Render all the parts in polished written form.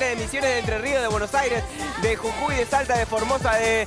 de Misiones, de Entre Ríos, de Buenos Aires, de Jujuy, de Salta, de Formosa, de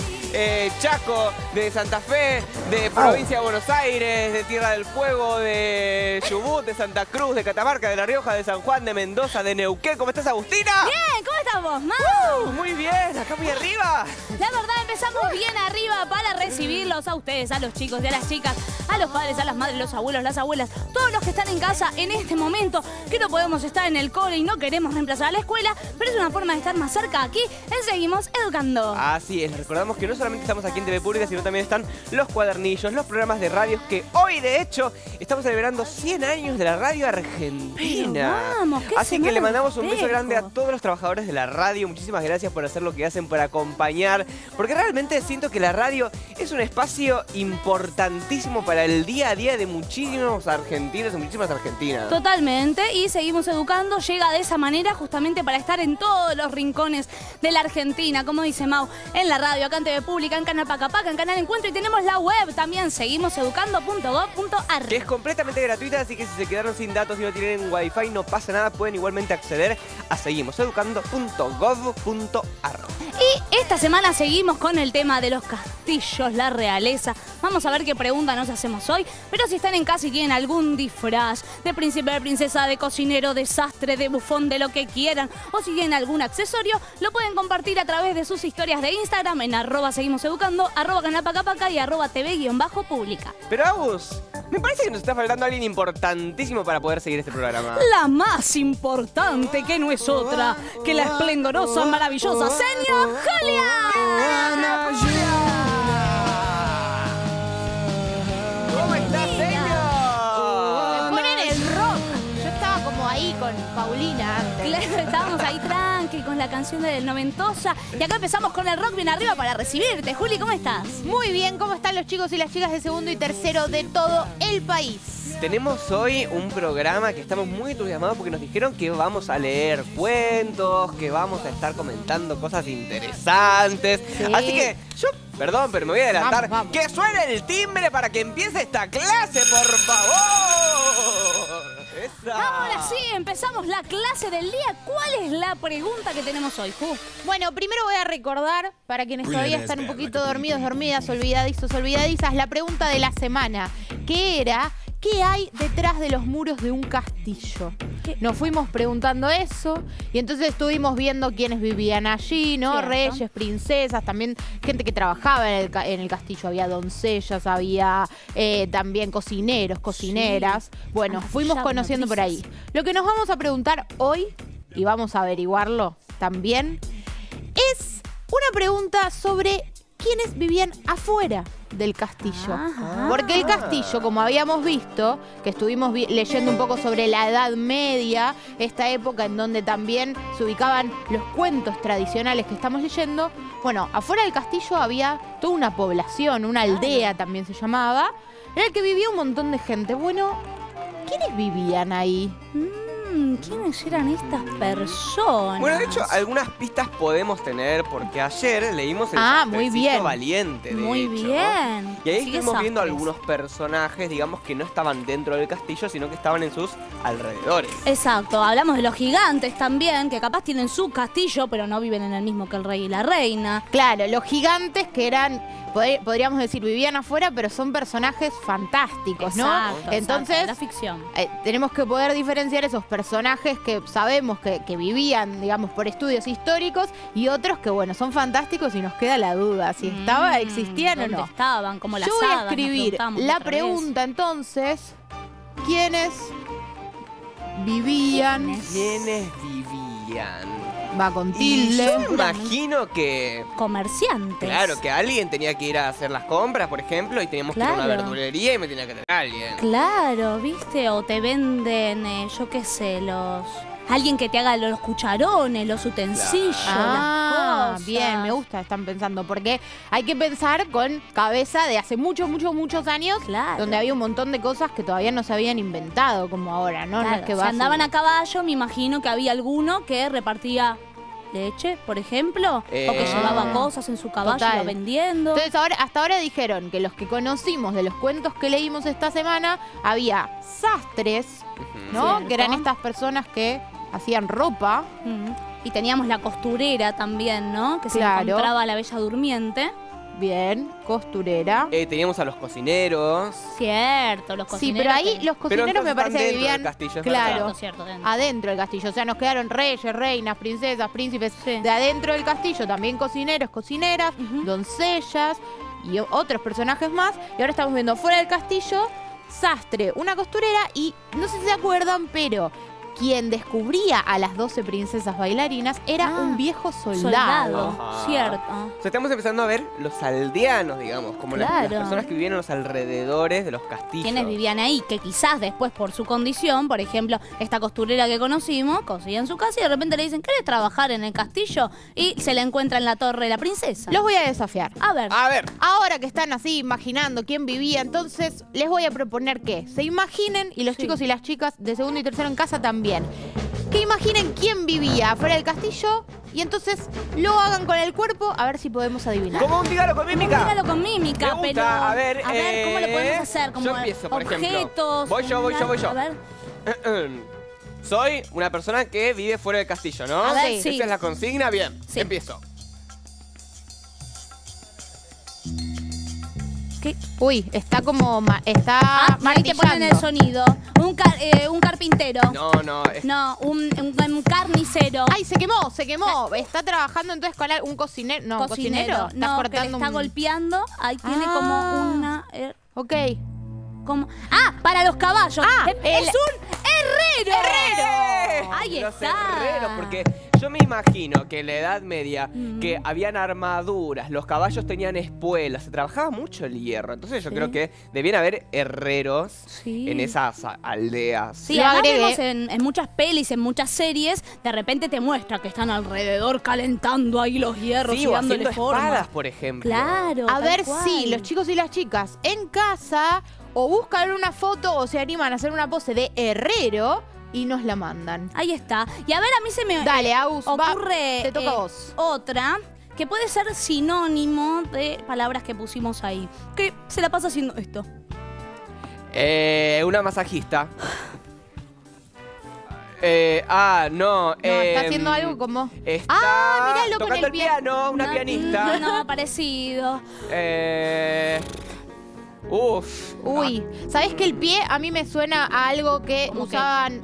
Chaco, de Santa Fe, de Provincia de Buenos Aires, de Tierra del Fuego, de Chubut, de Santa Cruz, de Catamarca, de La Rioja, de San Juan, de Mendoza, de Neuquén. ¿Cómo estás, Agustina? Bien, ¿cómo estamos, Mau? Muy bien, acá muy arriba. La verdad, empezamos bien arriba para recibirlos a ustedes, a los chicos y a las chicas, a los padres, a las madres, los abuelos, las abuelas, todos los que están en casa en este momento, que no podemos estar en el cole y no queremos reemplazar a la escuela, pero es una forma de estar más cerca aquí en Seguimos Educando. Así es, recordamos que no solamente estamos aquí en TV Pública, sino también están los cuadernillos, los programas de radios, que hoy, de hecho, estamos celebrando 100 años de la radio argentina. Pero vamos, ¿qué Así que le mandamos un beso festejo? grande a todos los trabajadores de la radio. Muchísimas gracias por hacer lo que hacen, por acompañar, porque realmente siento que la radio es un espacio importantísimo para el día a día de muchísimos argentinos y muchísimas argentinas. Totalmente, y Seguimos Educando llega de esa manera justamente para estar en todos los rincones de la Argentina, como dice Mau, en la radio, acá en TV Pública, en Canal Paca Paca, en Canal Encuentro, y tenemos la web también, seguimoseducando.gov.ar. Que es completamente gratuita, así que si se quedaron sin datos y no tienen wifi, no pasa nada, pueden igualmente acceder a seguimoseducando.gov.ar. Y esta semana seguimos con el tema de los castillos, la realeza. Vamos a ver qué pregunta nos hacemos hoy. Pero si están en casa y tienen algún disfraz de príncipe, de princesa, de cocinero, de sastre, de bufón, de lo que quieran, o si tienen algún accesorio, lo pueden compartir a través de sus historias de Instagram en @seguimoseducando, @canalpacapaca y @tv_pública. Pero Agus, me parece que nos está faltando alguien importantísimo para poder seguir este programa. La más importante, que no es otra que la esplendorosa, maravillosa señora Julia. ¿Cómo estás, señor? Ponen el rock. Yo estaba como ahí con Paulina antes. Claro, estábamos ahí tranqui con la canción del noventosa. Y acá empezamos con el rock bien arriba para recibirte. Juli, ¿cómo estás? Muy bien, ¿cómo están los chicos y las chicas de segundo y tercero de todo el país? Tenemos hoy un programa que estamos muy entusiasmados porque nos dijeron que vamos a leer cuentos, que vamos a estar comentando cosas interesantes. Sí. Así que yo, perdón, pero me voy a adelantar. Vamos. ¡Que suene el timbre para que empiece esta clase, por favor! ¡Esa! Ahora sí, empezamos la clase del día. ¿Cuál es la pregunta que tenemos hoy, Ju? Bueno, primero voy a recordar, para quienes todavía están un poquito dormidos, dormidas, olvidadizos, olvidadizas, la pregunta de la semana, que era: ¿qué hay detrás de los muros de un castillo? Nos fuimos preguntando eso y entonces estuvimos viendo quiénes vivían allí, ¿no? Cierto. Reyes, princesas, también gente que trabajaba en el castillo. Había doncellas, había también cocineros, cocineras. Bueno, fuimos Ya, conociendo por ahí. Lo que nos vamos a preguntar hoy, y vamos a averiguarlo también, es una pregunta sobre quiénes vivían afuera del castillo. Ajá. Porque el castillo, como habíamos visto, que estuvimos leyendo un poco sobre la Edad Media, esta época en donde también se ubicaban los cuentos tradicionales que estamos leyendo, bueno, afuera del castillo había toda una población, una aldea también se llamaba, en el que vivía un montón de gente. Bueno, ¿quiénes vivían ahí? ¿Quiénes eran estas personas? Bueno, de hecho, algunas pistas podemos tener porque ayer leímos el muy Castillo bien. Valiente, de Muy hecho. bien. Y ahí Sigue estuvimos viendo Sastres. algunos personajes, digamos, que no estaban dentro del castillo, sino que estaban en sus alrededores. Exacto, hablamos de los gigantes también, que capaz tienen su castillo, pero no viven en el mismo que el rey y la reina. Claro, los gigantes que eran, podríamos decir, vivían afuera, pero son personajes fantásticos, ¿no? Exacto, Entonces, la ficción. tenemos que poder diferenciar esos personajes que sabemos que vivían, digamos, por estudios históricos y otros que, bueno, son fantásticos y nos queda la duda si existían o ¿Dónde no. estaban? Como las Yo voy hadas, a nos escribir preguntamos la otra vez. pregunta entonces: ¿quiénes vivían? ¿Quiénes vivían? Va con Y tilde. yo me imagino que... Comerciantes. Claro, que alguien tenía que ir a hacer las compras, por ejemplo, y teníamos que ir a una Claro. verdulería y me tenía que traer a alguien. Claro, ¿viste? O te venden, yo qué sé, alguien que te haga los cucharones, los utensilios, las cosas. Bien, me gusta, están pensando, porque hay que pensar con cabeza de hace muchos años, Claro. donde había un montón de cosas que todavía no se habían inventado como ahora, ¿no? Claro, No es que si vas y- andaban a caballo, me imagino que había alguno que repartía leche, por ejemplo, o que llevaba cosas en su caballo, Total. iba vendiendo. Entonces hasta ahora dijeron que los que conocimos de los cuentos que leímos esta semana, había sastres, ¿no? Cierto. Que eran estas personas que hacían ropa. Y teníamos la costurera también, ¿no? Que se Claro. encontraba a la Bella Durmiente. Bien, costurera. Teníamos a los cocineros. Cierto, los Sí, cocineros. pero ahí que- los Pero cocineros entonces me parece están que dentro del vivían castillo, es claro, Cierto, cierto, dentro. adentro del castillo. O sea, nos quedaron reyes, reinas, princesas, príncipes Sí. de adentro del castillo. También cocineros, cocineras, Ujú. doncellas y otros personajes más. Y ahora estamos viendo fuera del castillo, sastre, una costurera y no sé si se acuerdan, pero quien descubría a las 12 princesas bailarinas era Ah, un viejo soldado. Soldado, Ajá. cierto. O sea, estamos empezando a ver los aldeanos, digamos, como las Claro. personas que vivían en los alrededores de los castillos. Quienes vivían ahí, que quizás después por su condición, por ejemplo, esta costurera que conocimos, conseguía en su casa y de repente le dicen, ¿querés trabajar en el castillo? Y se la encuentra en la torre de la princesa. Los voy a desafiar. A ver, A ver, Ahora que están así imaginando quién vivía, entonces les voy a proponer que se imaginen, y los Sí. chicos y las chicas de segundo y tercero en casa también, que imaginen quién vivía afuera del castillo y entonces lo hagan con el cuerpo a ver si podemos adivinar. como un dígalo con mímica. míralo con mímica, Me gusta, pero a ver, ¿cómo lo podemos hacer? Como yo empiezo, por ejemplo. objetos. Voy yo. A ver, Soy una persona que vive fuera del castillo, ¿no? A ver, sí. Esa es la consigna, bien. Sí. Empiezo. ¿qué? Uy, está como está Ahí te ponen el martillando. sonido. Un carpintero. No, es No, un carnicero. Ay, se quemó. Está trabajando entonces con un cocinero. No, cocinero. Está No, que le cortando está un... golpeando. Ahí tiene Ah. como una... Ok. para los caballos. Ah, Es un herrero. Ahí Los está. herreros, porque yo me imagino que en la Edad Media que habían armaduras, los caballos tenían espuelas, se trabajaba mucho el hierro. Entonces yo Sí. creo que debían haber herreros Sí. en esas aldeas. Sí, Lo además agregué. vemos en muchas pelis, en muchas series, de repente te muestra que están alrededor calentando ahí los hierros Sí, y o dándole haciendo forma. espadas, por ejemplo. Claro. A tal ver cual. si los chicos y las chicas en casa o buscan una foto o se animan a hacer una pose de herrero y nos la mandan. Ahí está. Y a ver, a mí se me Dale, Agus, va, ocurre te toca a vos. otra que puede ser sinónimo de palabras que pusimos ahí. Que se la pasa haciendo esto. Una masajista. No. No, está haciendo algo como... Está míralo con tocando el el pie. piano, una pianista. No, parecido. Uy, ¿sabés que el pie a mí me suena a algo que ¿Cómo qué? usaban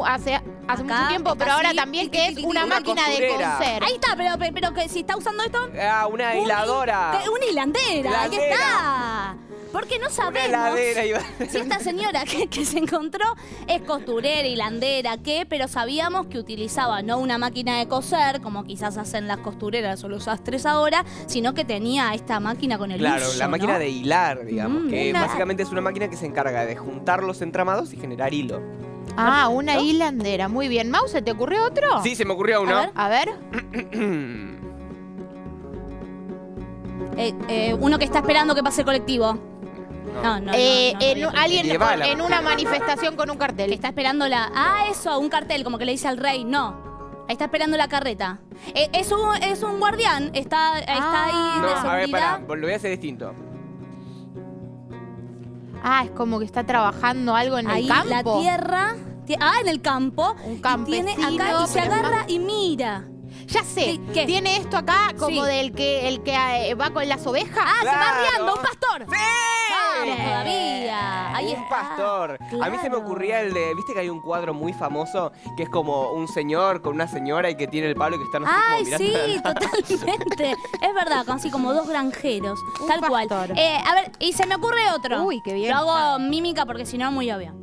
hace Acá, mucho tiempo, está pero ahora así, también tic, que es tic, tic, una tic, máquina de costurera. coser? Ahí está, pero que si está usando esto... Una hiladora. Una hilandera, ahí Hilandera. está. Porque no Una sabemos heladera. iba a si decir. esta señora que se encontró es costurera, hilandera, qué, pero sabíamos que utilizaba no una máquina de coser, como quizás hacen las costureras o los sastres ahora, sino que tenía esta máquina con el Claro, hizo, la máquina ¿no? de hilar, digamos, que una- básicamente es una máquina que se encarga de juntar los entramados y generar hilo. Ah, una hilandera, muy bien. Mau, ¿se te ocurrió otro? Sí, se me ocurrió uno. ver. A ver. Uno que está esperando que pase el colectivo. No. Alguien Medieval, en una manifestación con un Que cartel. está esperando eso, un cartel, como que le dice al rey, no. Ahí está esperando la carreta. Es un guardián, está ahí No, de a ver, seguridad. pará, lo voy a hacer distinto. Ah, es como que está trabajando algo en Ahí el campo. la tierra. En el campo. Un y tiene campesino, acá y se pero agarra más- y mira. Ya sé, ¿Qué? tiene esto acá como Sí. del que el que va con las ovejas. Se va Claro. arriando, un pastor. ¡Sí! Vamos todavía. Ahí Un está. pastor. A mí se me Claro. ocurría el de, viste que hay un cuadro muy famoso que es como un señor con una señora y que tiene el palo y que están así Ay, como mirando. sí, totalmente. Es verdad, así como dos granjeros. Un tal cual. pastor. A ver, y se me ocurre otro. Uy, qué bien. Lo hago mímica porque si no, muy obvio.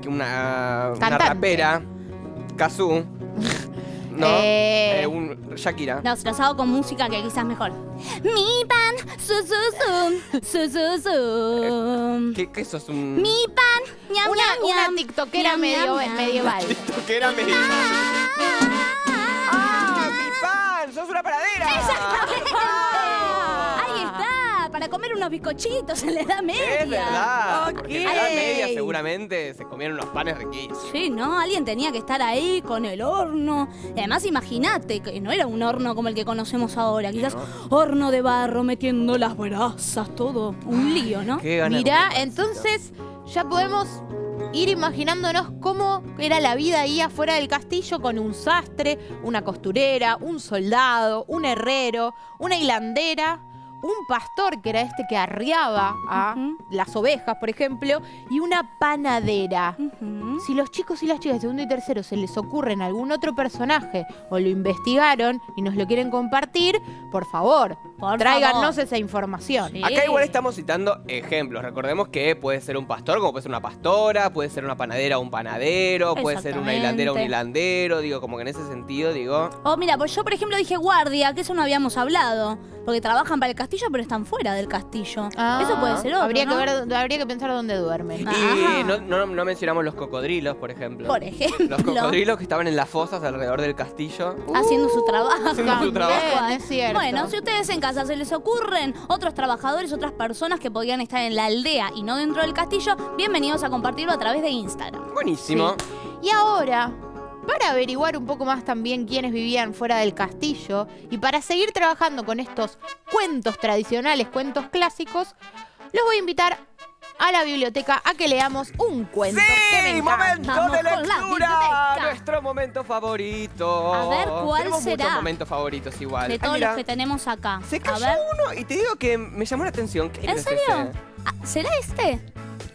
Que una Cantante. rapera, Kazoo, ¿no? Un Shakira. No, se los hago con música que quizás mejor. Mi pan, su. ¿Qué sos? Un... Mi pan, ñam, Una ñam, ñam. tiktokera Ñam, ñam, ñam. medieval. que era medio... ¡Ah, mi pan! ¡Sos una paradera! Ahí está, para comer unos bizcochitos en la Edad Media. Es verdad. Ok. Porque en la Edad Media seguramente se comían unos panes riquísimos. Sí, ¿no? Alguien tenía que estar ahí con el horno. Y además, imagínate que no era un horno como el que conocemos ahora. Quizás horno de barro metiendo las brasas, todo. Un lío, ¿no? Qué ganas de Mirá, comer pancito. entonces ya podemos ir imaginándonos cómo era la vida ahí afuera del castillo con un sastre, una costurera, un soldado, un herrero, una hilandera, un pastor, que era este que arriaba a las ovejas, por ejemplo, y una panadera. Si los chicos y las chicas de segundo y tercero se les ocurren algún otro personaje o lo investigaron y nos lo quieren compartir, por favor, tráiganos esa información. Sí. Acá igual estamos citando ejemplos. Recordemos que puede ser un pastor, como puede ser una pastora, puede ser una panadera o un panadero, puede ser una hilandera o un hilandero. Digo, como que en ese sentido, digo... Oh, mira, pues yo, por ejemplo, dije guardia, que eso no habíamos hablado. Porque trabajan para el castillo, pero están fuera del castillo. Eso puede ser otro, habría ¿no? que pensar dónde duermen. Y no mencionamos los cocodrilos, por ejemplo. Por ejemplo. Los cocodrilos que estaban en las fosas alrededor del castillo. Haciendo su trabajo. Haciendo su trabajo. Es cierto. Bueno, si ustedes en casa se les ocurren otros trabajadores, otras personas que podían estar en la aldea y no dentro del castillo, bienvenidos a compartirlo a través de Instagram. Buenísimo. Sí. Y ahora, para averiguar un poco más también quiénes vivían fuera del castillo y para seguir trabajando con estos cuentos tradicionales, cuentos clásicos, los voy a invitar a la biblioteca a que leamos un cuento que me ¡Sí! encanta. ¡Momento Vamos de con la lectura! biblioteca. Nuestro momento favorito. A ver, ¿cuál Tenemos será? muchos momentos favoritos igual. De Ay, todos mira, los que tenemos acá. se A cayó ver. uno y te digo que me llamó la atención. ¿Qué ¿En es serio? ese? Ah, ¿será este?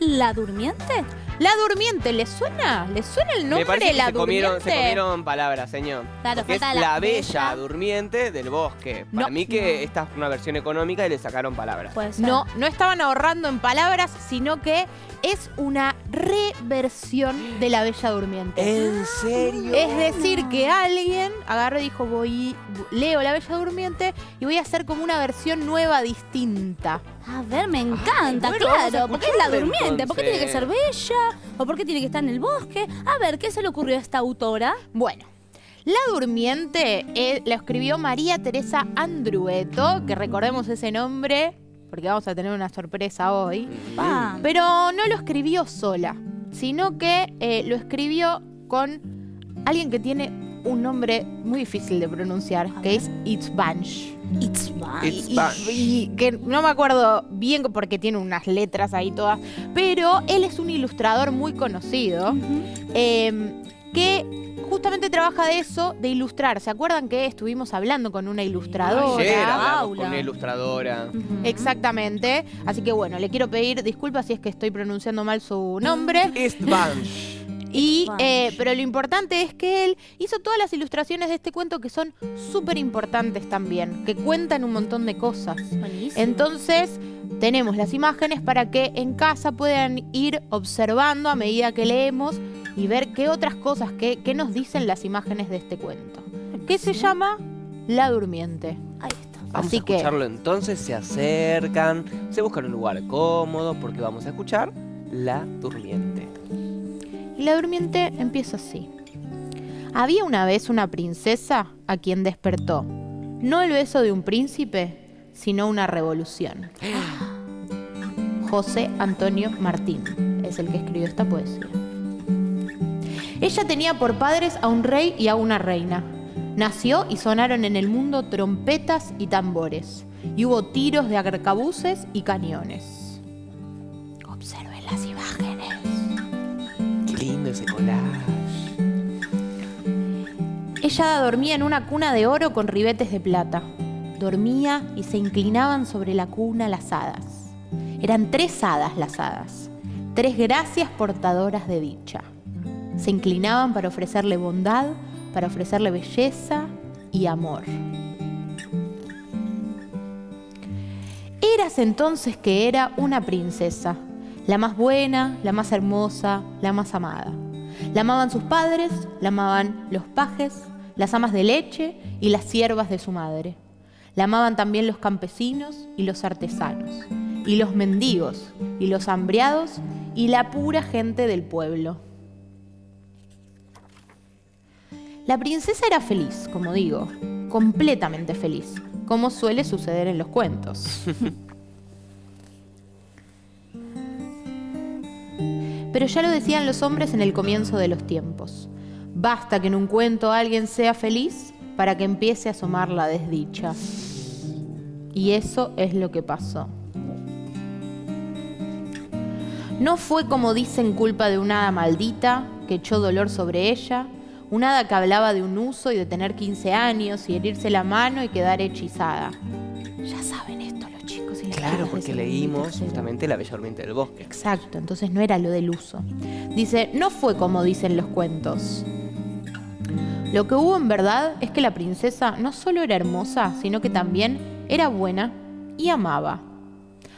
¿La durmiente? La Durmiente, ¿le suena? ¿Le suena el Me nombre parece de que la se comieron Durmiente? palabras, señor. Claro, Porque es falta la la bella bella. durmiente del bosque. Para No. mí que esta es una versión económica y le sacaron palabras. Puede ser. No, no estaban ahorrando en palabras, sino que es una reversión de la Bella Durmiente. ¿En serio? Es decir, que alguien agarró y dijo, leo La Bella Durmiente y voy a hacer como una versión nueva, distinta. A ver, me encanta, bueno, vamos a claro. ¿Por qué es la escucharla, durmiente? ¿Por qué tiene que ser entonces. bella? ¿O por qué tiene que estar en el bosque? A ver, ¿qué se le ocurrió a esta autora? Bueno, La Durmiente la escribió María Teresa Andrueto, que recordemos ese nombre, porque vamos a tener una sorpresa hoy. Pa. Pero no lo escribió sola, sino que lo escribió con alguien que tiene un nombre muy difícil de pronunciar, que es Itzbanch. Y que no me acuerdo bien porque tiene unas letras ahí todas, pero él es un ilustrador muy conocido que justamente trabaja de eso, de ilustrar. ¿Se acuerdan que estuvimos hablando con una ilustradora? Ayer hablamos Paula. con una ilustradora. Exactamente. Así que bueno, le quiero pedir disculpas si es que estoy pronunciando mal su nombre. Eastbanch. Pero lo importante es que él hizo todas las ilustraciones de este cuento que son súper importantes también, que cuentan un montón de cosas. Buenísimo. Entonces, tenemos las imágenes para que en casa puedan ir observando a medida que leemos y ver qué otras cosas, qué nos dicen las imágenes de este cuento, que se llama La Durmiente. Ahí está. Vamos Así a escucharlo entonces, se acercan, se buscan un lugar cómodo porque vamos a escuchar La Durmiente. Y La Durmiente empieza así. Había una vez una princesa a quien despertó, no el beso de un príncipe, sino una revolución. José Antonio Martín es el que escribió esta poesía. Ella tenía por padres a un rey y a una reina. Nació y sonaron en el mundo trompetas y tambores, y hubo tiros de arcabuces y cañones. Observen las imágenes. Qué lindo ese collage. Ella dormía en una cuna de oro con ribetes de plata. Dormía y se inclinaban sobre la cuna las hadas. Eran 3 hadas las hadas, 3 gracias portadoras de dicha. Se inclinaban para ofrecerle bondad, para ofrecerle belleza y amor. Érase entonces que era una princesa, la más buena, la más hermosa, la más amada. La amaban sus padres, la amaban los pajes, las amas de leche y las siervas de su madre. La amaban también los campesinos y los artesanos, y los mendigos, y los hambriados, y la pura gente del pueblo. La princesa era feliz, como digo, completamente feliz, como suele suceder en los cuentos. Pero ya lo decían los hombres en el comienzo de los tiempos. Basta que en un cuento alguien sea feliz para que empiece a asomar la desdicha. Y eso es lo que pasó. No fue, como dicen, culpa de una hada maldita que echó dolor sobre ella, un hada que hablaba de un uso y de tener 15 años y herirse la mano y quedar hechizada. Ya saben esto los chicos y las Claro, chicas de porque segundo y leímos tercero. justamente La Bella Durmiente del Bosque. Exacto, entonces no era lo del uso. Dice, no fue como dicen los cuentos. Lo que hubo en verdad es que la princesa no solo era hermosa, sino que también era buena y amaba.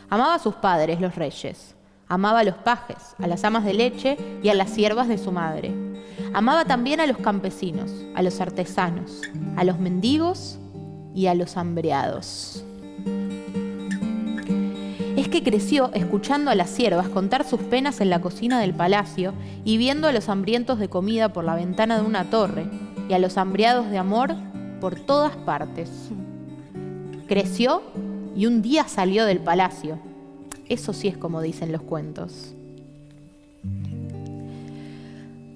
Amaba a sus padres, los reyes. Amaba a los pajes, a las amas de leche y a las siervas de su madre. Amaba también a los campesinos, a los artesanos, a los mendigos y a los hambreados. Es que creció escuchando a las siervas contar sus penas en la cocina del palacio y viendo a los hambrientos de comida por la ventana de una torre y a los hambreados de amor por todas partes. Creció y un día salió del palacio. Eso sí es como dicen los cuentos.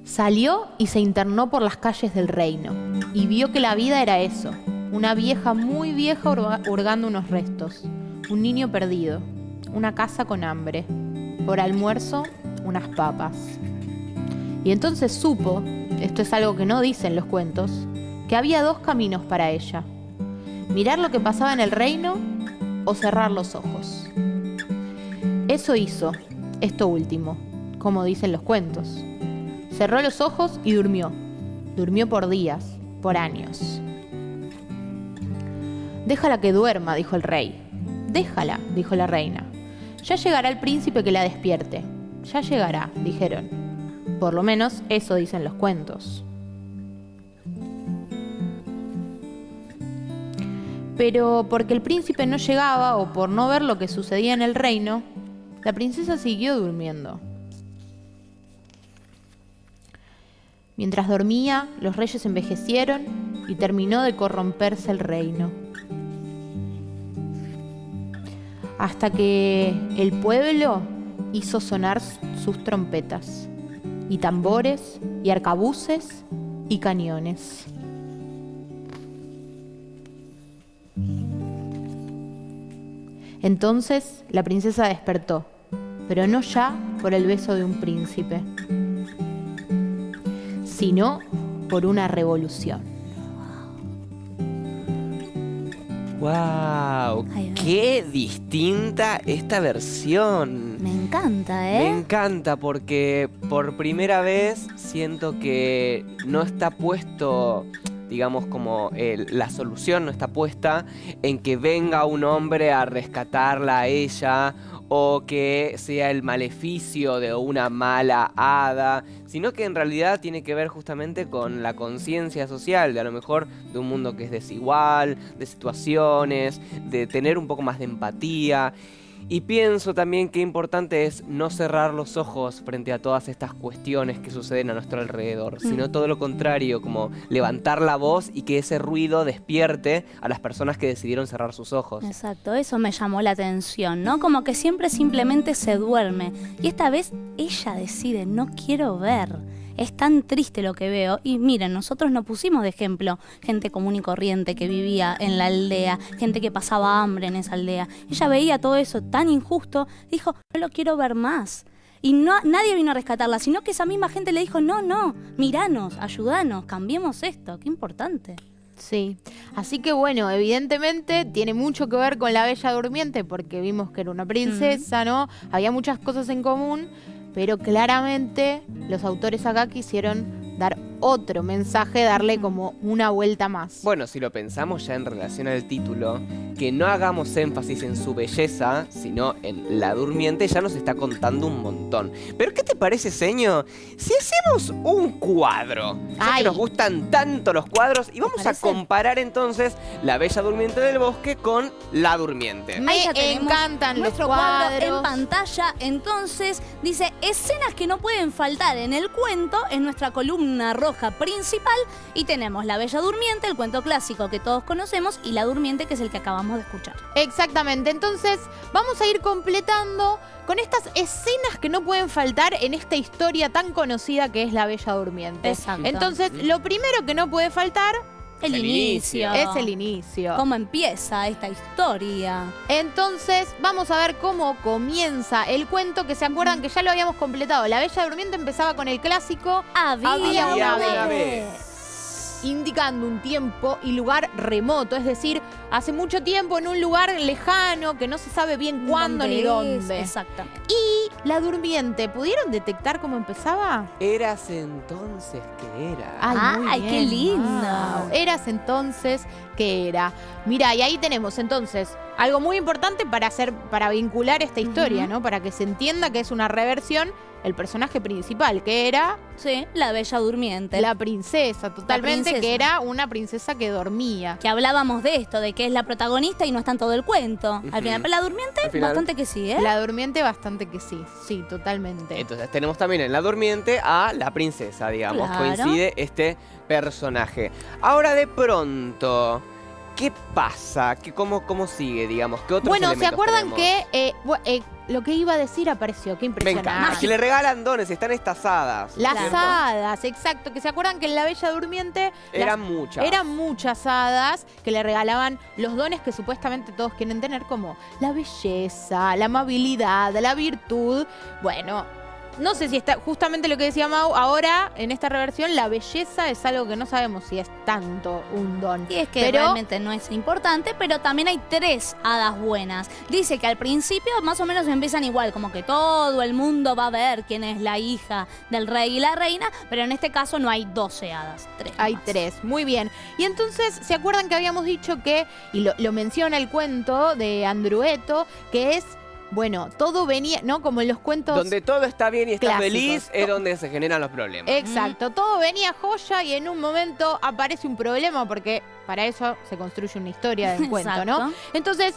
Salió y se internó por las calles del reino y vio que la vida era eso, una vieja muy vieja hurgando unos restos, un niño perdido, una casa con hambre, por almuerzo unas papas. Y entonces supo, esto es algo que no dicen los cuentos, que había dos caminos para ella: mirar lo que pasaba en el reino o cerrar los ojos. Eso hizo, esto último, como dicen los cuentos. Cerró los ojos y durmió. Durmió por días, por años. Déjala que duerma, dijo el rey. Déjala, dijo la reina. Ya llegará el príncipe que la despierte. Ya llegará, dijeron. Por lo menos eso dicen los cuentos. Pero porque el príncipe no llegaba o por no ver lo que sucedía en el reino, la princesa siguió durmiendo. Mientras dormía, los reyes envejecieron y terminó de corromperse el reino. Hasta que el pueblo hizo sonar sus trompetas, y tambores, y arcabuces, y cañones. Entonces la princesa despertó, pero no ya por el beso de un príncipe, sino por una revolución. ¡Wow! Ahí va. ¡Qué distinta esta versión! Me encanta, Me ¿eh? encanta porque por primera vez siento que no está puesto, digamos, como la solución no está puesta en que venga un hombre a rescatarla a ella o que sea el maleficio de una mala hada, sino que en realidad tiene que ver justamente con la conciencia social, de a lo mejor de un mundo que es desigual, de situaciones, de tener un poco más de empatía. Y pienso también que importante es no cerrar los ojos frente a todas estas cuestiones que suceden a nuestro alrededor, sino todo lo contrario, como levantar la voz y que ese ruido despierte a las personas que decidieron cerrar sus ojos. Exacto, eso me llamó la atención, ¿no? Como que siempre simplemente se duerme. Y esta vez ella decide, no quiero ver. Es tan triste lo que veo. Y miren, nosotros nos pusimos de ejemplo gente común y corriente que vivía en la aldea, gente que pasaba hambre en esa aldea. Ella veía todo eso tan injusto, dijo, no lo quiero ver más. Y nadie vino a rescatarla, sino que esa misma gente le dijo, no, miranos, ayudanos, cambiemos esto, qué importante. Sí, así que bueno, evidentemente tiene mucho que ver con la Bella Durmiente porque vimos que era una princesa, ¿no? Había muchas cosas en común, pero claramente los autores acá quisieron dar otro mensaje, darle como una vuelta más. Bueno, si lo pensamos ya en relación al título, que no hagamos énfasis en su belleza, sino en la durmiente, ya nos está contando un montón. Pero ¿qué te parece, señor? Si hacemos un cuadro, ya que Ay. nos gustan tanto los cuadros, y vamos a parece? comparar entonces la Bella Durmiente del Bosque con la Durmiente. Me Ahí ya tenemos encantan los nuestro cuadro cuadros. en pantalla. Entonces dice escenas que no pueden faltar en el cuento, en nuestra columna roja principal, y tenemos la Bella Durmiente, el cuento clásico que todos conocemos, y la Durmiente, que es el que acabamos de escuchar. Exactamente, entonces vamos a ir completando con estas escenas que no pueden faltar en esta historia tan conocida que es la Bella Durmiente. Exacto. Entonces, lo primero que no puede faltar El inicio. Es el inicio. ¿Cómo empieza esta historia? Entonces, vamos a ver cómo comienza el cuento, que se acuerdan que ya lo habíamos completado. La Bella Durmiente empezaba con el clásico Había una vez, indicando un tiempo y lugar remoto, es decir, hace mucho tiempo en un lugar lejano que no se sabe bien cuándo ni dónde. Exactamente. Y la Durmiente, ¿pudieron detectar cómo empezaba? Eras entonces que era. Ay, qué lindo. Mau. Eras entonces que era. Mira, y ahí tenemos entonces algo muy importante para vincular esta historia, ¿no? Para que se entienda que es una reversión. El personaje principal, que era Sí, la Bella Durmiente. la princesa, totalmente, princesa. que era una princesa que dormía. Que hablábamos de esto, de que es la protagonista y no está en todo el cuento. Al final, pero la Durmiente, Al final. bastante que sí, ¿eh? La Durmiente bastante que sí, totalmente. Entonces tenemos también en la Durmiente a la princesa, digamos. Claro. Coincide este personaje. Ahora de pronto, ¿qué pasa? ¿Cómo sigue, digamos? ¿Qué otros Bueno, ¿se elementos acuerdan tenemos? que lo que iba a decir apareció? Qué Me impresionante. encanta. Que le regalan dones, están estas hadas. Las Claro. hadas, exacto. Que se acuerdan que en la Bella Durmiente Eran muchas. eran muchas hadas que le regalaban los dones que supuestamente todos quieren tener, como la belleza, la amabilidad, la virtud. Bueno, no sé si está justamente lo que decía Mau. Ahora, en esta reversión, la belleza es algo que no sabemos si es tanto un don. Y es que Pero- realmente no es importante, pero también hay 3 hadas buenas. Dice que al principio más o menos empiezan igual, como que todo el mundo va a ver quién es la hija del rey y la reina, pero en este caso no hay 12 hadas, 3. Hay nomás. 3, muy bien. Y entonces, ¿se acuerdan que habíamos dicho que, y lo menciona el cuento de Andrueto, que es, bueno, todo venía, ¿no? Como en los cuentos... Donde todo está bien y estás clásicos. feliz es donde se generan los problemas. Exacto, todo venía joya y en un momento aparece un problema, porque para eso se construye una historia del cuento, ¿no? Exacto. Entonces,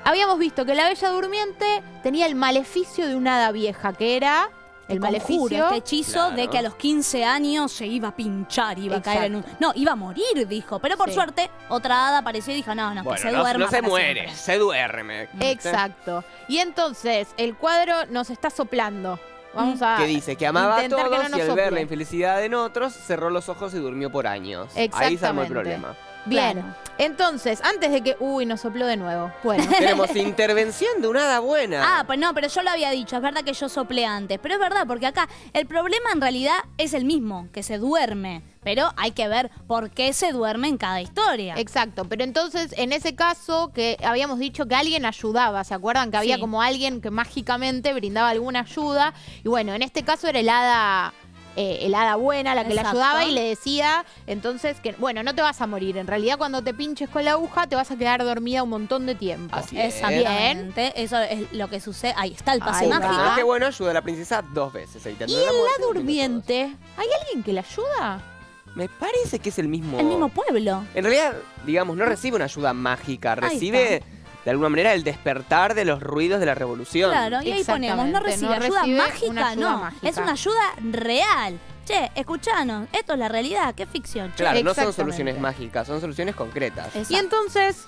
habíamos visto que la Bella Durmiente tenía el maleficio de una hada vieja, que era el conjuro, maleficio... este hechizo Claro. de que a los 15 años se iba a pinchar, iba a caer en un... Exacto. No, iba a morir, dijo. Pero por Sí. suerte, otra hada apareció y dijo, no, que Bueno, se no, duerma no se para muere, siempre. se duerme. Exacto. Y entonces, el cuadro nos está soplando. Vamos a... Que dice que amaba a intentar que todos no y nos al ver sople. la infelicidad en otros, cerró los ojos y durmió por años. Ahí se armó el Exactamente. problema. Bien, Claro. entonces, antes de que... Uy, nos sopló de nuevo. Bueno. Tenemos intervención de una hada buena. Ah, pues no, pero yo lo había dicho, es verdad que yo soplé antes, pero es verdad, porque acá el problema en realidad es el mismo, que se duerme, pero hay que ver por qué se duerme en cada historia. Exacto, pero entonces en ese caso que habíamos dicho que alguien ayudaba, ¿se acuerdan? Que había Sí. como alguien que mágicamente brindaba alguna ayuda. Y bueno, en este caso era el hada buena la que le Exacto. ayudaba y le decía entonces que, bueno, no te vas a morir. En realidad cuando te pinches con la aguja te vas a quedar dormida un montón de tiempo. Así es. Exactamente, eso es lo que sucede. Ahí está el pase Ahí mágico. va. Qué bueno, ayuda a la princesa 2 veces. Ahí Y tendrá en muerte, la durmiendo durmiente, ¿hay alguien que la ayuda? todos. Me parece que es el mismo. El mismo pueblo. En realidad, digamos, no recibe una ayuda mágica, Ahí recibe de alguna manera el despertar de los ruidos de la revolución. Claro, y ahí ponemos, no Exactamente, recibe no ayuda recibe mágica, una ayuda no. mágica. Es una ayuda real. Che, escuchanos, esto es la realidad, qué ficción. Che. Claro, no son Exactamente. soluciones mágicas, son soluciones concretas. Exacto. Y entonces,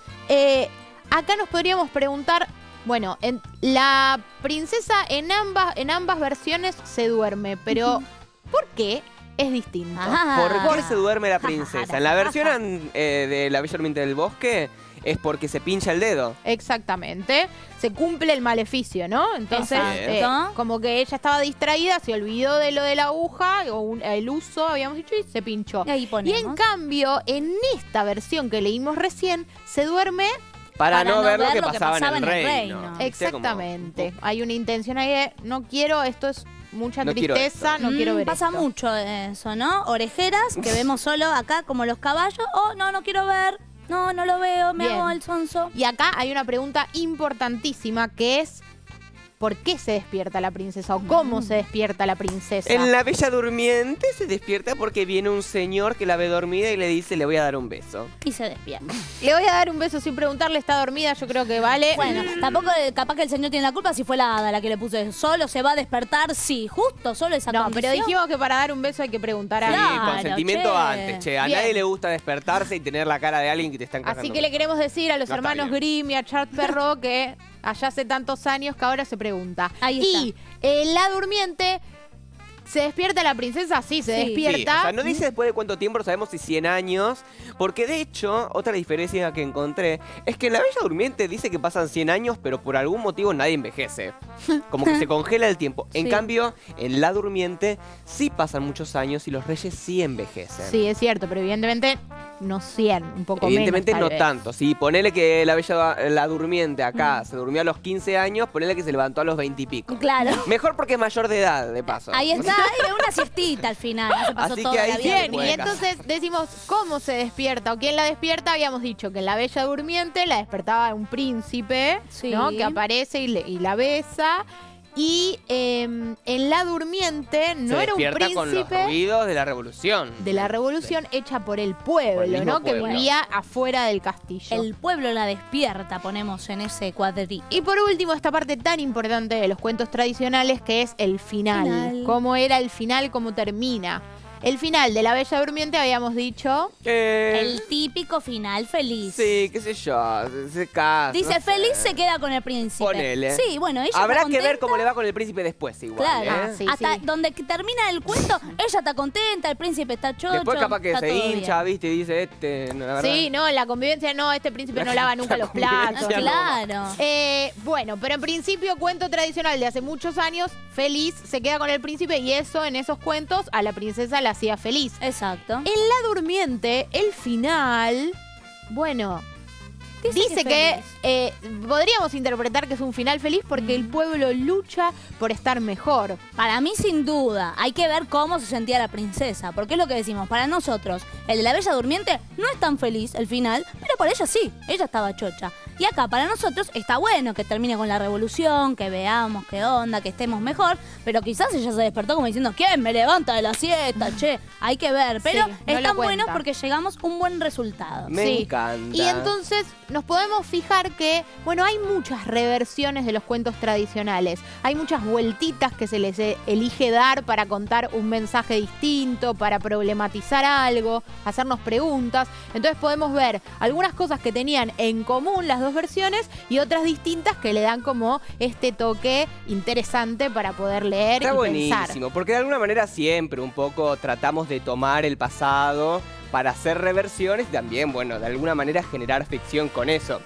acá nos podríamos preguntar, bueno, la princesa en ambas versiones se duerme, pero ¿por qué es distinto? Ajá. ¿Por qué se duerme la princesa? En la versión de La Bella Durmiente del Bosque es porque se pincha el dedo. Exactamente. Se cumple el maleficio, ¿no? Entonces, Exacto. como que ella estaba distraída, se olvidó de lo de la aguja, o el uso, habíamos dicho, y se pinchó. Y ahí Y ponemos. en cambio, en esta versión que leímos recién, se duerme Para no ver lo que pasaba en el reino. reino. ¿Viste? exactamente. Hay una intención ahí de, no quiero, esto es mucha No quiero tristeza, no quiero ver Pasa esto. mucho eso, ¿no? Orejeras que vemos solo acá como los caballos. Oh, no quiero ver. No lo veo, me Bien. hago el sonso. Y acá hay una pregunta importantísima que es ¿por qué se despierta la princesa o cómo se despierta la princesa? En La Bella Durmiente se despierta porque viene un señor que la ve dormida y le dice, le voy a dar un beso. Y se despierta. Le voy a dar un beso sin preguntarle, está dormida, yo creo que vale. Bueno, tampoco capaz que el señor tiene la culpa si fue la hada la que le puso eso. Solo se va a despertar, sí, justo, solo esa No, condición. pero dijimos que para dar un beso hay que preguntar a Sí, alguien. Claro, consentimiento che. antes, che. A Bien. nadie le gusta despertarse y tener la cara de alguien que te está encajando. Así que le queremos decir a los No está hermanos bien. Grimm y a Charles Perrault que allá hace tantos años que ahora se pregunta. Ahí Y la durmiente ¿Se despierta la princesa? Sí, se Sí. despierta. Sí, o sea, no dice después de cuánto tiempo, no sabemos si 100 años, porque de hecho, otra diferencia que encontré es que en La Bella Durmiente dice que pasan 100 años, pero por algún motivo nadie envejece. Como que se congela el tiempo. En Sí. cambio, en La Durmiente sí pasan muchos años y los reyes sí envejecen. Sí, es cierto, pero evidentemente no 100, un poco Evidentemente menos. no tal vez. tanto. Si ponele que la Durmiente acá se durmió a los 15 años, ponele que se levantó a los 20 y pico. Claro. Mejor porque es mayor de edad, de paso. Ahí está, ahí una siestita al final. No se pasó Así toda que ahí la sí vida. se Bien, puede y entonces decimos cómo se despierta o quién la despierta. Habíamos dicho que en La Bella Durmiente la despertaba un príncipe, Sí. ¿no? Que aparece y la besa. Y en La Durmiente no se era un despierta con los príncipe ruidos de la revolución. de la revolución hecha por el Por el pueblo, mismo ¿no? Que pueblo. vivía afuera del castillo. El pueblo la despierta, ponemos en ese cuadrito. Y por último, esta parte tan importante de los cuentos tradicionales que es el final. Final. ¿Cómo era el final? ¿Cómo termina? El final de La Bella Durmiente habíamos dicho... El típico final feliz. Sí, qué sé yo, se casa. Dice, no sé. feliz se queda con el príncipe. Ponele. Sí, bueno, ella Habrá está que ver contenta. cómo le va con el príncipe después, igual. Claro, ¿eh? Ah, sí, hasta sí. donde termina el cuento, ella está contenta, el príncipe está chocho. Después capaz que está se todo hincha, bien. ¿viste? Y dice, no, la verdad. Sí, no, en la convivencia no, este príncipe no lava nunca los platos. convivencia no. Claro. Bueno, pero en principio, cuento tradicional de hace muchos años, feliz se queda con el príncipe y eso, en esos cuentos, a la princesa la hacía feliz. Exacto. En La Durmiente, el final, bueno, dice que podríamos interpretar que es un final feliz porque el pueblo lucha por estar mejor. Para mí, sin duda, hay que ver cómo se sentía la princesa. Porque es lo que decimos, para nosotros, el de la Bella Durmiente no es tan feliz el final, pero para ella sí, ella estaba chocha. Y acá, para nosotros, está bueno que termine con la revolución, que veamos qué onda, que estemos mejor, pero quizás ella se despertó como diciendo, ¿quién me levanta de la siesta? Che, hay que ver. Pero Sí, no están lo buenos cuenta. porque llegamos a un buen resultado. Me Sí. encanta. Y entonces nos podemos fijar que, bueno, hay muchas reversiones de los cuentos tradicionales. Hay muchas vueltitas que se les elige dar para contar un mensaje distinto, para problematizar algo, hacernos preguntas. Entonces podemos ver algunas cosas que tenían en común las dos versiones y otras distintas que le dan como este toque interesante para poder leer Está y buenísimo, pensar. porque de alguna manera siempre un poco tratamos de tomar el pasado para hacer reversiones y también, bueno, de alguna manera generar ficción con eso.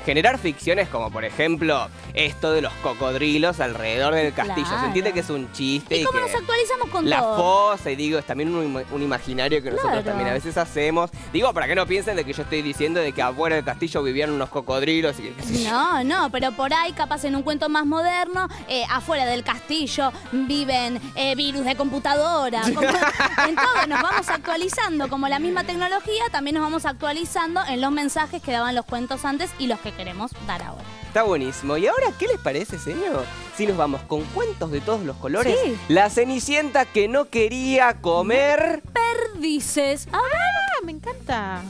Generar ficciones como, por ejemplo, esto de los cocodrilos alrededor del castillo. Claro. Se entiende que es un chiste ¿Y y cómo que nos actualizamos con la todo? fosa, y digo, es también un imaginario que nosotros Claro. también a veces hacemos. Digo, para que no piensen de que yo estoy diciendo de que afuera del castillo vivían unos cocodrilos y que qué sé yo. No, pero por ahí, capaz en un cuento más moderno, afuera del castillo viven virus de computadora. En todo nos vamos actualizando, como la misma tecnología, también nos vamos actualizando en los mensajes que daban los cuentos antes y los que queremos dar ahora. Está buenísimo. ¿Y ahora qué les parece, señor? Si nos vamos con cuentos de todos los colores. Sí. La Cenicienta que no quería comer. Perdices. A ver. Ah, me encanta.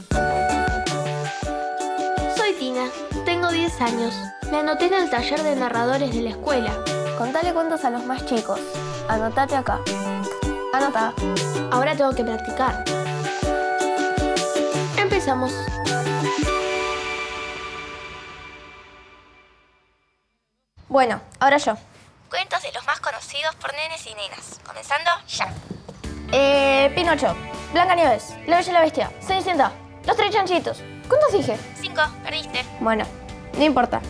Soy Tina, tengo 10 años. Me anoté en el taller de narradores de la escuela. Contale cuentos a los más chicos. Anotate acá. Anota. Ahora tengo que practicar. Empezamos. Bueno, ahora yo. Cuentos de los más conocidos por nenes y nenas. Comenzando ya. Pinocho, Blancanieves, La Bella y la Bestia, Cenicienta, Los Tres Chanchitos. ¿Cuántos dije? 5. Perdiste. Bueno, no importa.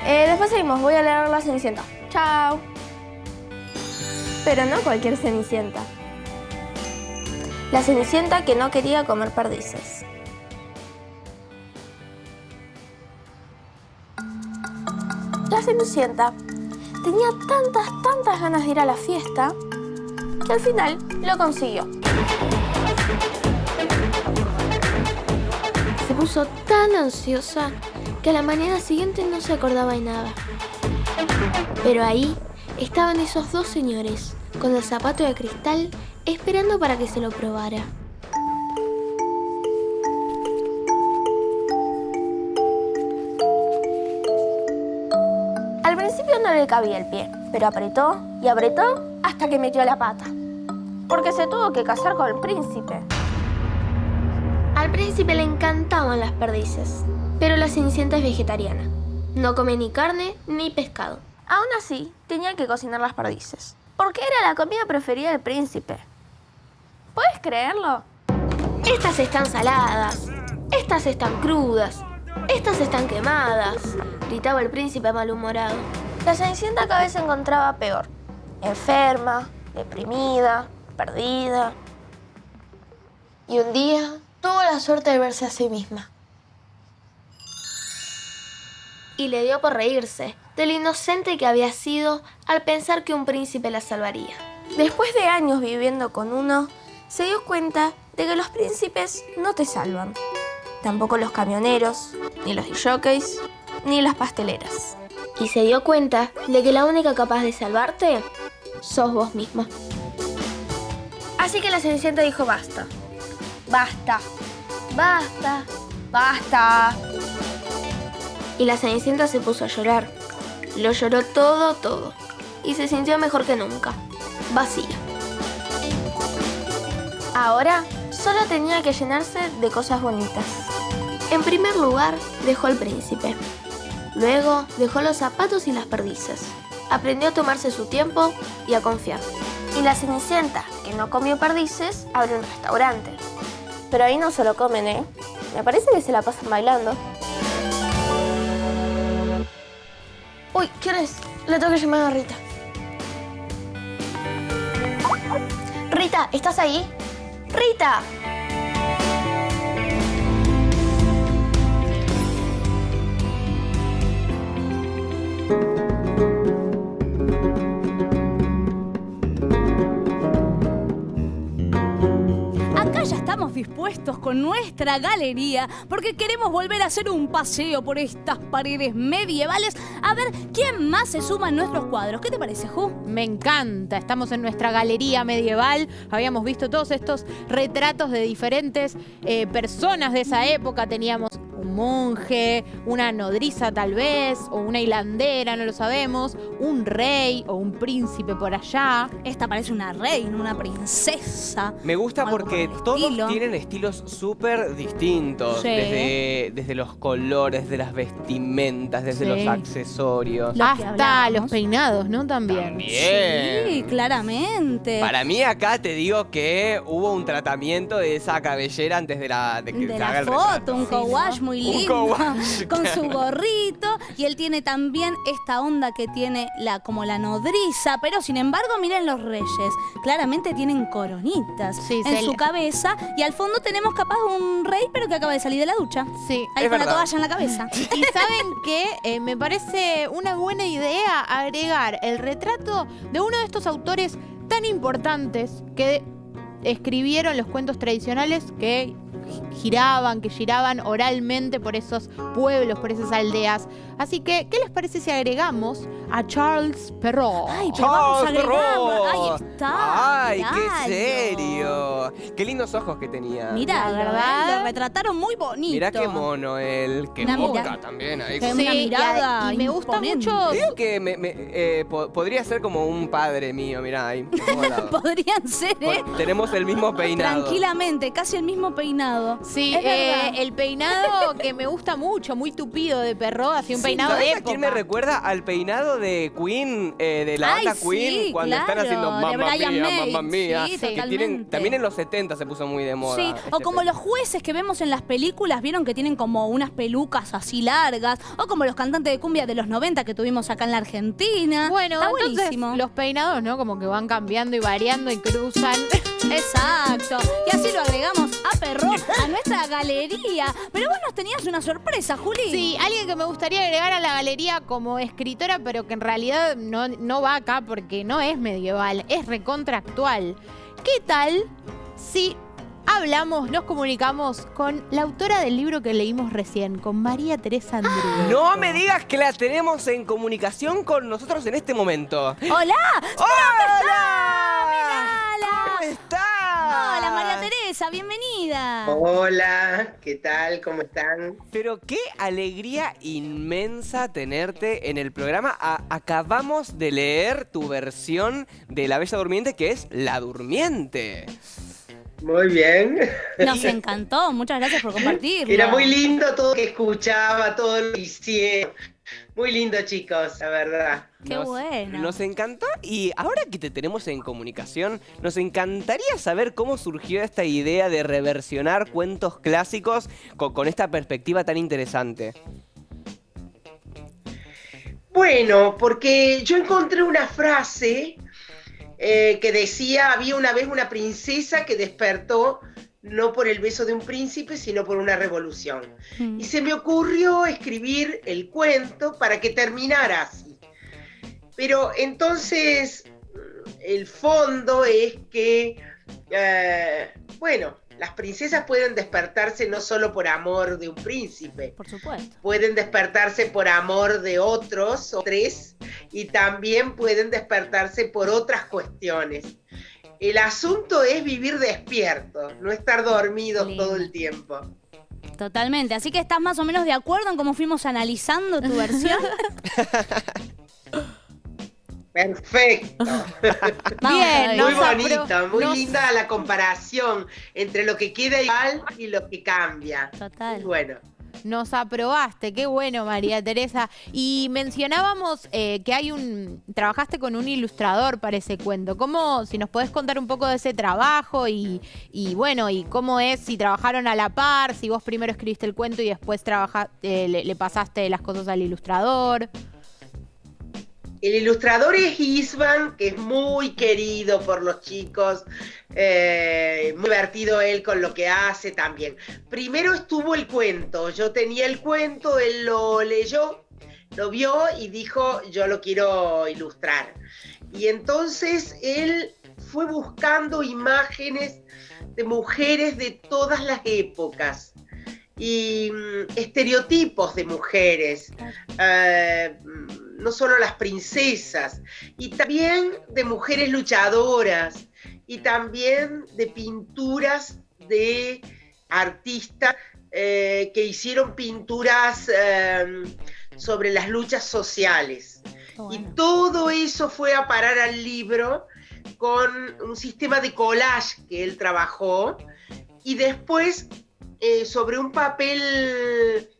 Después seguimos, voy a leer la Cenicienta. Chao. Pero no cualquier Cenicienta. La Cenicienta que no quería comer perdices. La Cenicienta tenía tantas ganas de ir a la fiesta que al final lo consiguió. Se puso tan ansiosa que a la mañana siguiente no se acordaba de nada. Pero ahí estaban esos dos señores con el zapato de cristal esperando para que se lo probara. Al principio no le cabía el pie, pero apretó y apretó hasta que metió la pata. Porque se tuvo que casar con el príncipe. Al príncipe le encantaban las perdices, pero la Cenicienta es vegetariana. No come ni carne ni pescado. Aún así, tenía que cocinar las perdices, porque era la comida preferida del príncipe. ¿Puedes creerlo? Estas están saladas, estas están crudas, estas están quemadas, gritaba el príncipe malhumorado. La Cenicienta cada vez se encontraba peor, enferma, deprimida, perdida. Y un día tuvo la suerte de verse a sí misma. Y le dio por reírse de lo inocente que había sido al pensar que un príncipe la salvaría. Después de años viviendo con uno, se dio cuenta de que los príncipes no te salvan. Tampoco los camioneros, ni los jockeys, ni las pasteleras. Y se dio cuenta de que la única capaz de salvarte sos vos misma. Así que la Cenicienta dijo basta. Basta, basta, basta. Y la Cenicienta se puso a llorar. Lo lloró todo. Y se sintió mejor que nunca. Vacía. Ahora solo tenía que llenarse de cosas bonitas. En primer lugar, dejó al príncipe. Luego, dejó los zapatos y las perdices. Aprendió a tomarse su tiempo y a confiar. Y la Cenicienta, que no comió perdices, abrió un restaurante. Pero ahí no se lo comen, ¿eh? Me parece que se la pasan bailando. Uy, ¿quién es? Le tengo que llamar a Rita. Rita, ¿estás ahí? ¡Rita! Acá ya estamos dispuestos con nuestra galería porque queremos volver a hacer un paseo por estas paredes medievales a ver quién más se suma en nuestros cuadros. ¿Qué te parece, Ju? Me encanta, estamos en nuestra galería medieval, habíamos visto todos estos retratos de diferentes personas de esa época, teníamos un monje, una nodriza tal vez, o una hilandera, no lo sabemos, un rey o un príncipe por allá. Esta parece una reina, una princesa. Me gusta Algo porque por el todos estilo. tienen estilos súper distintos. Sí. Desde los colores, de las vestimentas, desde Sí. los accesorios. Lo que Hasta hablábamos. los peinados, ¿no? También. Sí, claramente. Para mí acá te digo que hubo un tratamiento de esa cabellera antes de que De se la haga el foto, retrato. un co-wash muy Un lindo, co-wash, con su claro. gorrito, y él tiene también esta onda que tiene como la nodriza, pero sin embargo miren los reyes, claramente tienen coronitas Sí, en se su le- cabeza, y al fondo tenemos capaz un rey pero que acaba de salir de la ducha, Sí. ahí Es con la verdad. toalla en la cabeza. Y ¿saben qué? Me parece una buena idea agregar el retrato de uno de estos autores tan importantes que escribieron los cuentos tradicionales que giraban oralmente por esos pueblos, por esas aldeas. Así que, ¿qué les parece si agregamos a Charles Perrault? Ay, pero vamos a ¡Charles agregarlo. Perrault! Ahí está. ¡Ay, qué miralo. serio! Qué lindos ojos que tenía. Mirá, La verdad. lo retrataron muy bonito. Mirá qué mono él, qué Una boca mirada. también ahí. Qué con- una mirada y me gusta imponente. mucho. Creo que podría ser como un padre mío, mirá ahí. como al lado. Podrían ser, ¿eh? Tenemos el mismo peinado. Tranquilamente, casi el mismo peinado. Sí, Es verdad. el peinado que me gusta mucho, muy tupido de Perrault, así un Sí, peinado de ¿Sabés a época. quién me recuerda? Al peinado de Queen, de la Ay, banda Queen, sí, cuando están claro, haciendo de mamma Brian mía, May. mamma mía. Sí, que totalmente. tienen, también en los 70 se puso muy de moda. Sí, o este como pelo. los jueces que vemos en las películas, vieron que tienen como unas pelucas así largas, o como los cantantes de cumbia de los 90 que tuvimos acá en la Argentina. Bueno, está entonces buenísimo. los peinados, ¿no? Como que van cambiando y variando y cruzan. Exacto. Y así lo agregamos a Perrault, a nuestra galería. Pero vos nos tenías una sorpresa, Juli. Sí, alguien que me gustaría agregar a la galería como escritora, pero que en realidad no va acá porque no es medieval, es recontraactual. ¿Qué tal si nos comunicamos con la autora del libro que leímos recién, con María Teresa Andreu? No me digas que la tenemos en comunicación con nosotros en este momento. ¡Hola! ¡Hola! ¿Cómo estás? Hola, María Teresa, bienvenida. Hola, ¿qué tal? ¿Cómo están? Pero qué alegría inmensa tenerte en el programa. Acabamos de leer tu versión de La Bella Durmiente, que es La Durmiente. Muy bien. Nos encantó, muchas gracias por compartirlo. Era muy lindo todo lo que escuchaba, todo lo que hicieron. Muy lindo, chicos, la verdad. Qué bueno. Nos encantó, y ahora que te tenemos en comunicación, nos encantaría saber cómo surgió esta idea de reversionar cuentos clásicos con esta perspectiva tan interesante. Bueno, porque yo encontré una frase que decía, había una vez una princesa que despertó no por el beso de un príncipe, sino por una revolución. Y se me ocurrió escribir el cuento para que terminara así. Pero entonces, el fondo es que, bueno, las princesas pueden despertarse no solo por amor de un príncipe. Por supuesto. Pueden despertarse por amor de otros o tres, y también pueden despertarse por otras cuestiones. El asunto es vivir despierto, no estar dormidos Lindo. todo el tiempo. Totalmente. Así que estás más o menos de acuerdo en cómo fuimos analizando tu versión. Perfecto. Bien, Vamos, Muy bonita, muy linda la comparación entre lo que queda igual y lo que cambia. Total. Muy bueno. nos aprobaste, qué bueno, María Teresa. Y mencionábamos que trabajaste con un ilustrador para ese cuento. ¿Cómo, si nos podés contar un poco de ese trabajo y bueno, y cómo es, si trabajaron a la par, si vos primero escribiste el cuento y después le pasaste las cosas al ilustrador? El ilustrador es Isvan, que es muy querido por los chicos, muy divertido él con lo que hace también. Primero estuvo el cuento, yo tenía el cuento, él lo leyó, lo vio y dijo, yo lo quiero ilustrar. Y entonces él fue buscando imágenes de mujeres de todas las épocas y estereotipos de mujeres. No solo las princesas, y también de mujeres luchadoras, y también de pinturas de artistas que hicieron pinturas sobre las luchas sociales. Bueno. Y todo eso fue a parar al libro con un sistema de collage que él trabajó, y después sobre un papel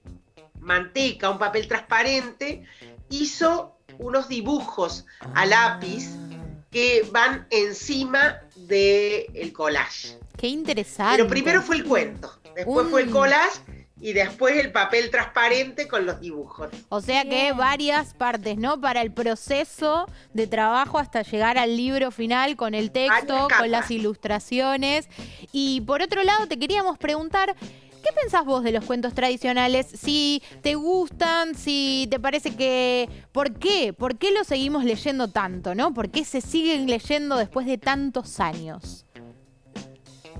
manteca, un papel transparente, hizo unos dibujos a lápiz que van encima del collage. Qué interesante. Pero primero fue el cuento, después fue el collage y después el papel transparente con los dibujos. O sea que varias partes, ¿no? Para el proceso de trabajo hasta llegar al libro final con el texto, con las ilustraciones. Y por otro lado te queríamos preguntar, ¿qué pensás vos de los cuentos tradicionales? Si te gustan, si te parece que... ¿Por qué? ¿Por qué los seguimos leyendo tanto, no? ¿Por qué se siguen leyendo después de tantos años?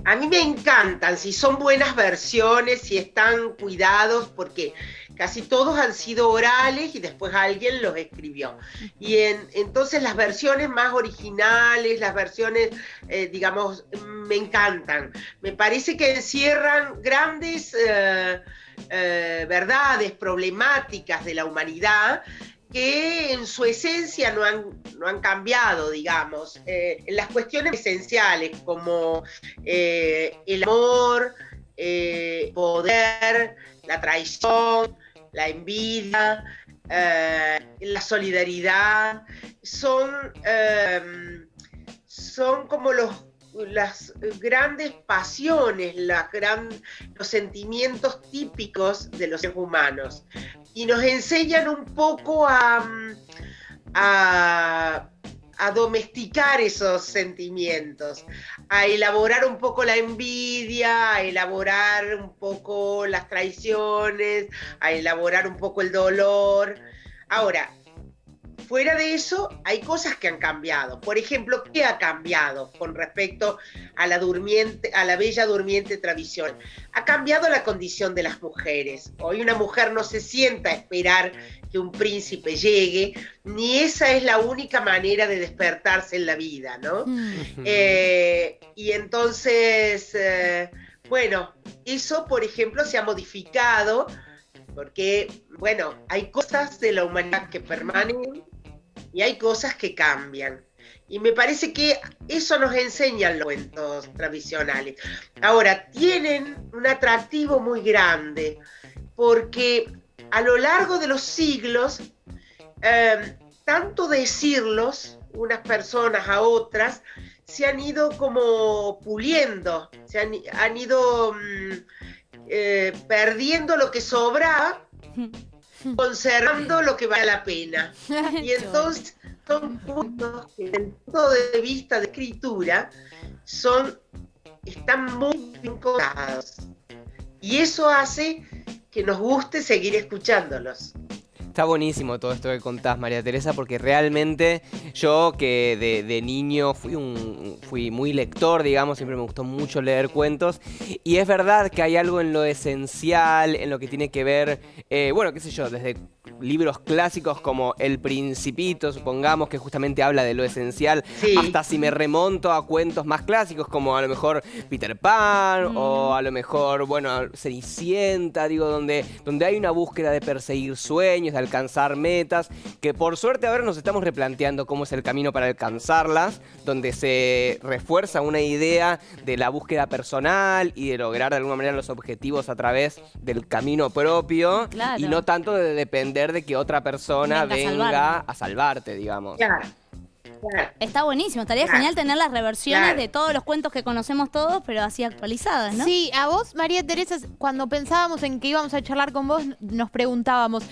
A mí me encantan, si son buenas versiones, si están cuidados, porque casi todos han sido orales y después alguien los escribió. Y entonces las versiones más originales, las versiones, digamos, me encantan. Me parece que encierran grandes verdades, problemáticas de la humanidad, que en su esencia no han cambiado, digamos. En las cuestiones esenciales como el amor, poder, la traición, la envidia, la solidaridad, son como las grandes pasiones, los sentimientos típicos de los seres humanos. Y nos enseñan un poco a domesticar esos sentimientos, a elaborar un poco la envidia, a elaborar un poco las traiciones, a elaborar un poco el dolor. Ahora, fuera de eso, hay cosas que han cambiado. Por ejemplo, ¿qué ha cambiado con respecto a la Bella Durmiente tradición? Ha cambiado la condición de las mujeres. Hoy una mujer no se sienta a esperar que un príncipe llegue, ni esa es la única manera de despertarse en la vida, ¿no? Y entonces, bueno, eso, por ejemplo, se ha modificado porque, bueno, hay cosas de la humanidad que permanecen y hay cosas que cambian. Y me parece que eso nos enseñan los cuentos tradicionales. Ahora, tienen un atractivo muy grande, porque a lo largo de los siglos, tanto decirlos unas personas a otras, se han ido como puliendo, han ido perdiendo lo que sobra, conservando lo que vale la pena. Y entonces son puntos que desde el punto de vista de escritura están muy vinculados. Y eso hace que nos guste seguir escuchándolos. Está buenísimo todo esto que contás, María Teresa, porque realmente yo que de niño fui muy lector, digamos, siempre me gustó mucho leer cuentos, y es verdad que hay algo en lo esencial, en lo que tiene que ver, bueno, qué sé yo, desde libros clásicos como El Principito, supongamos, que justamente habla de lo esencial, sí, hasta si me remonto a cuentos más clásicos como a lo mejor Peter Pan o a lo mejor, bueno, Cenicienta, digo, donde hay una búsqueda de perseguir sueños, de alcanzar metas, que por suerte ahora nos estamos replanteando cómo es el camino para alcanzarlas, donde se refuerza una idea de la búsqueda personal y de lograr de alguna manera los objetivos a través del camino propio, Claro. y no tanto de depender de que otra persona venga a salvarte, digamos. Claro. Está buenísimo, estaría Claro. genial tener las reversiones Claro. de todos los cuentos que conocemos todos, pero así actualizadas, ¿no? Sí, a vos, María Teresa, cuando pensábamos en que íbamos a charlar con vos, nos preguntábamos,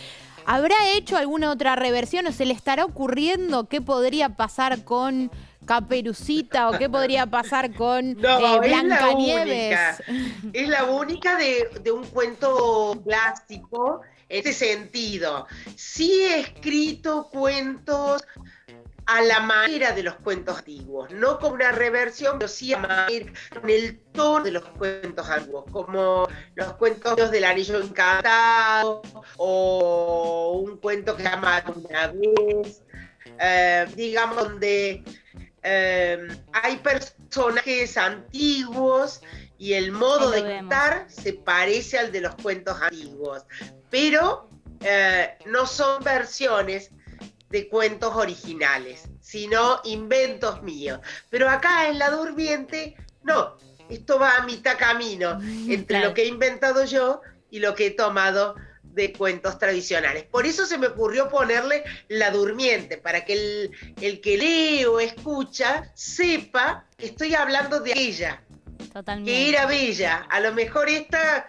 ¿habrá hecho alguna otra reversión o se le estará ocurriendo qué podría pasar con Caperucita o qué podría pasar con No, Blancanieves? es la única de un cuento clásico en ese sentido. Sí he escrito cuentos a la manera de los cuentos antiguos, no como una reversión, pero sí a manera, con el tono de los cuentos antiguos, como los cuentos del Anillo Encantado, o un cuento que se llama Una vez, digamos, donde hay personajes antiguos y el modo Ahí lo de vemos. contar se parece al de los cuentos antiguos, pero no son versiones de cuentos originales, sino inventos míos. Pero acá en La Durmiente, no, esto va a mitad camino entre Claro. lo que he inventado yo y lo que he tomado de cuentos tradicionales. Por eso se me ocurrió ponerle La Durmiente, para que el que lee o escucha sepa que estoy hablando de ella, Totalmente. que era bella. A lo mejor esta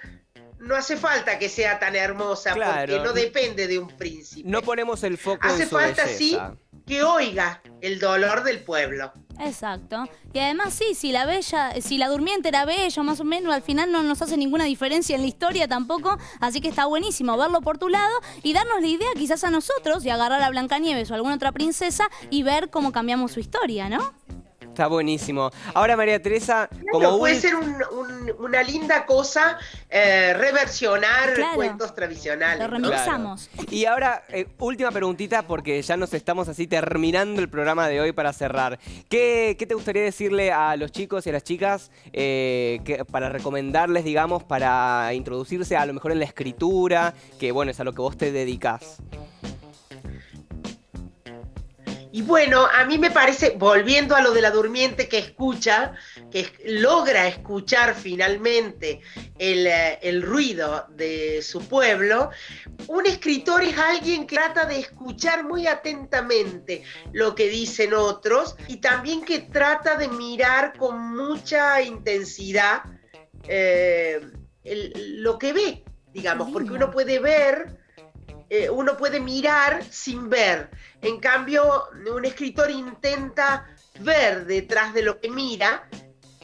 no hace falta que sea tan hermosa, Claro. porque no depende de un príncipe. No ponemos el foco Hace en su falta, sí, belleza. que oiga el dolor del pueblo. Exacto. Y además sí, si la durmiente era bella, más o menos, al final no nos hace ninguna diferencia en la historia tampoco, así que está buenísimo verlo por tu lado y darnos la idea quizás a nosotros de agarrar a Blancanieves o alguna otra princesa y ver cómo cambiamos su historia, ¿no? Está buenísimo. Ahora, María Teresa, Claro, como puede ser una linda cosa reversionar Claro. cuentos tradicionales. Lo ¿no? remixamos. Y ahora, última preguntita, porque ya nos estamos así terminando el programa de hoy para cerrar. ¿Qué te gustaría decirle a los chicos y a las chicas para recomendarles, digamos, para introducirse a lo mejor en la escritura, que bueno, es a lo que vos te dedicás? Y bueno, a mí me parece, volviendo a lo de La Durmiente, que escucha, que logra escuchar finalmente el ruido de su pueblo, un escritor es alguien que trata de escuchar muy atentamente lo que dicen otros y también que trata de mirar con mucha intensidad lo que ve, digamos, porque uno puede ver, uno puede mirar sin ver. En cambio, un escritor intenta ver detrás de lo que mira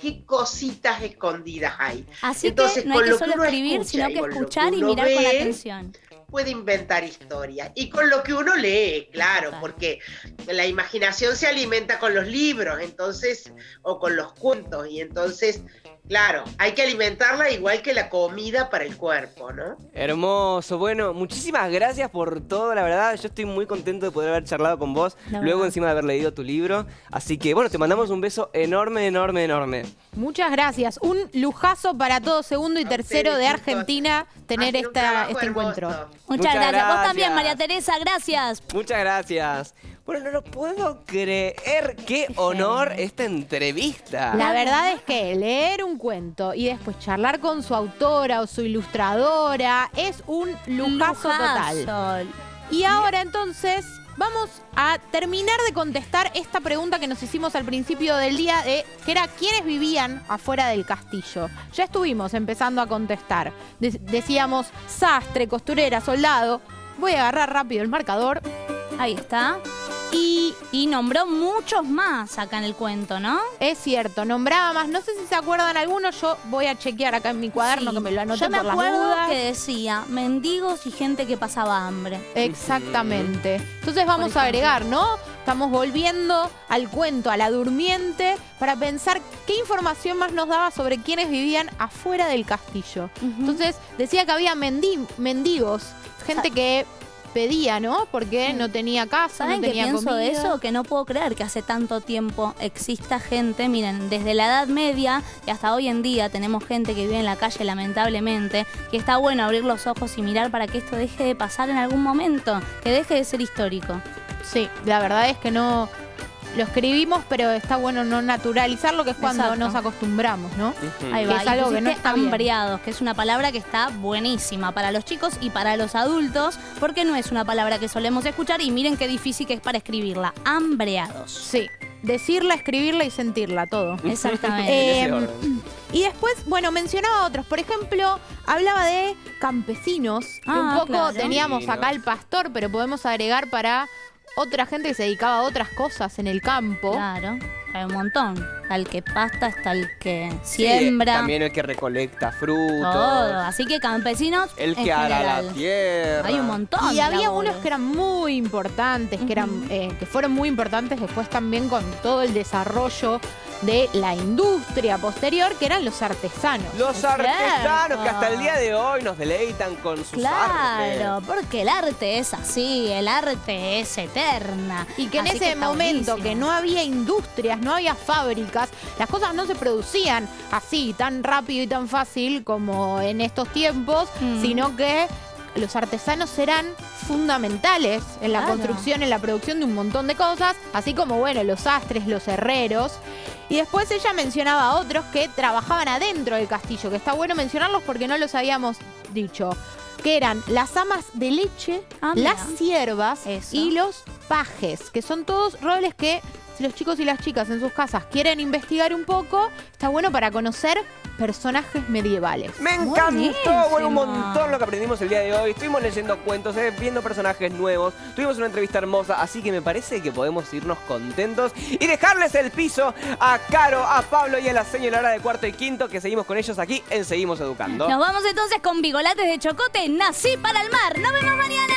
qué cositas escondidas hay. Así Entonces, que no hay con que lo solo uno escribir, escucha sino y que con lo escuchar y uno mirar con ve, atención. puede inventar historias. Y con lo que uno lee, claro, Total. porque la imaginación se alimenta con los libros, entonces, o con los cuentos, y entonces, claro, hay que alimentarla igual que la comida para el cuerpo, ¿no? Hermoso. Bueno, muchísimas gracias por todo, la verdad. Yo estoy muy contento de poder haber charlado con vos, La luego verdad. encima de haber leído tu libro. Así que, bueno, te mandamos un beso enorme, enorme, enorme. Muchas gracias. Un lujazo para todo segundo y A tercero ustedes, de chicos. Argentina tener Hacen un trabajo este hermoso. encuentro. Muchas gracias. Vos también, gracias. María Teresa, gracias. Muchas gracias. Bueno, no lo puedo creer. Qué honor esta entrevista. La verdad es que leer un cuento y después charlar con su autora o su ilustradora es un lujazo total. Y ahora entonces vamos a terminar de contestar esta pregunta que nos hicimos al principio del día, que era ¿quiénes vivían afuera del castillo? Ya estuvimos empezando a contestar. Decíamos sastre, costurera, soldado. Voy a agarrar rápido el marcador. Ahí está. Y nombró muchos más acá en el cuento, ¿no? Es cierto, nombraba más. No sé si se acuerdan algunos. Yo voy a chequear acá en mi cuaderno, que me lo anoté por las dudas. Yo me acuerdo que decía mendigos y gente que pasaba hambre. Exactamente. Entonces vamos a agregar, ¿no? Estamos volviendo al cuento, a la durmiente, para pensar qué información más nos daba sobre quiénes vivían afuera del castillo. Entonces decía que había mendigos, gente que pedía, ¿no? Porque no tenía casa, no tenía comida. ¿Saben qué pienso de eso? Que no puedo creer que hace tanto tiempo exista gente, miren, desde la Edad Media y hasta hoy en día tenemos gente que vive en la calle, lamentablemente, que está bueno abrir los ojos y mirar para que esto deje de pasar en algún momento, que deje de ser histórico. Sí, la verdad es que no lo escribimos, pero está bueno no naturalizarlo, que es cuando nos acostumbramos, ¿no? Ahí va. Es algo que no está bien. Hambreados, que es una palabra que está buenísima para los chicos y para los adultos, porque no es una palabra que solemos escuchar y miren qué difícil que es para escribirla. Hambreados. Sí, decirla, escribirla y sentirla, todo. Exactamente. Y después, bueno, mencionaba otros. Por ejemplo, hablaba de campesinos, que un poco teníamos acá el pastor, pero podemos agregar para otra gente que se dedicaba a otras cosas en el campo. Claro, hay un montón. Está el que pasta, está el que siembra. Sí, también el que recolecta frutos. Todo. Así que campesinos el que ara la tierra. Hay un montón. Y había unos que eran muy importantes, que fueron muy importantes después también con todo el desarrollo de la industria posterior, que eran los artesanos. Los artesanos que hasta el día de hoy nos deleitan con sus artes. Claro, porque el arte es así, el arte es eterna. Y que en ese momento que no había industrias, no había fábricas, las cosas no se producían así, tan rápido y tan fácil como en estos tiempos, sino que los artesanos eran fundamentales en la construcción, en la producción de un montón de cosas, así como, bueno, los sastres, los herreros. Y después ella mencionaba a otros que trabajaban adentro del castillo, que está bueno mencionarlos porque no los habíamos dicho, que eran las amas de leche, las siervas y los pajes, que son todos roles que, si los chicos y las chicas en sus casas quieren investigar un poco, está bueno para conocer personajes medievales. Me encantó, bueno, un montón lo que aprendimos el día de hoy. Estuvimos leyendo cuentos, viendo personajes nuevos. Tuvimos una entrevista hermosa, así que me parece que podemos irnos contentos y dejarles el piso a Caro, a Pablo y a la señora de cuarto y quinto, que seguimos con ellos aquí en Seguimos Educando. Nos vamos entonces con Bigolates de Chocote, Nací para el mar. ¡Nos vemos mañana!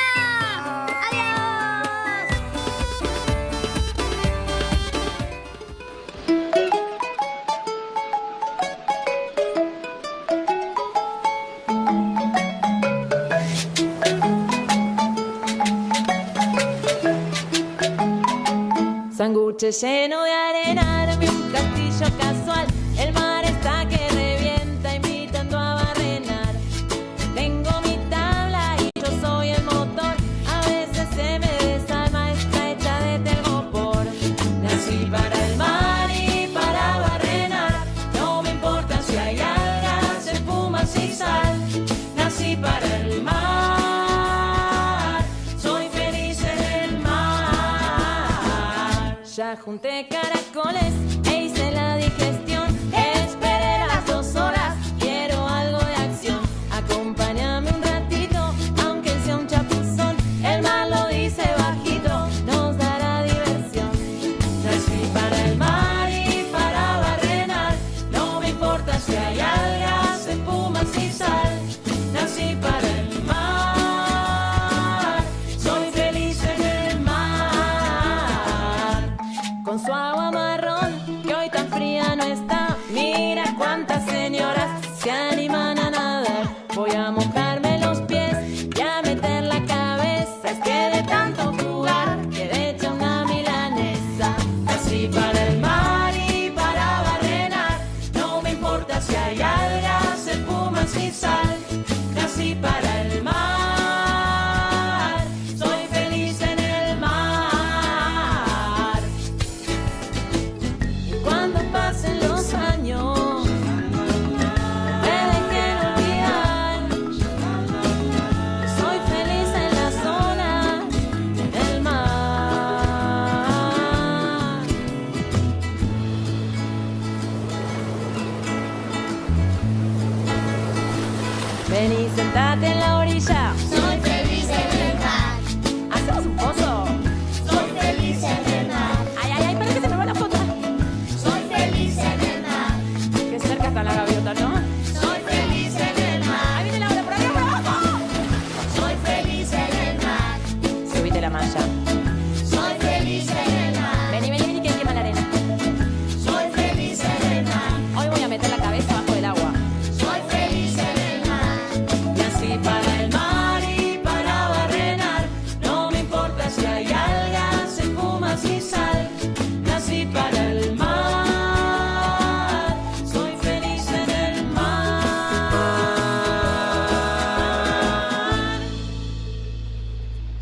Sanguche lleno de arena, armé un castillo casual. El mar está que revienta, invitando a barrenar. Tengo mi tabla y yo soy el motor. A veces se me desarma, está hecha de termopor. Nací para el mar y para barrenar. No me importa si hay algas, espumas y sal. Nací para el mar, soy feliz en el mar. Ya junté caracoles e hice la digestión. Esperé las 2 horas, quiero algo de acción. Acompáñame un ratito, aunque sea un chapuzón. El mar lo dice bajito, nos dará diversión. Nací para el mar y para barrenar. No me importa si hay algas, espumas y sal. Nací para el mar, soy feliz en el mar. Con su agua marrón sentate en la orilla. Soy feliz en el mar. ¿Hacemos un pozo? Soy feliz en el mar. Ay, ay, ay, parece que se me va la foto. Soy feliz en el mar. Qué cerca está la gaviota, ¿no? Soy feliz en el mar. Ahí viene Laura, por arriba, por abajo. Soy feliz en el mar. Subite la malla. Soy feliz en el mar. Vení, vení, vení, que quema la arena. Soy feliz en el mar. Hoy voy a meter la cabeza bajo el agua. Soy feliz en el mar. Nací para el mar y para barrenar. No me importa si hay algas, espumas y sal. Nací para el mar. Soy feliz en el mar.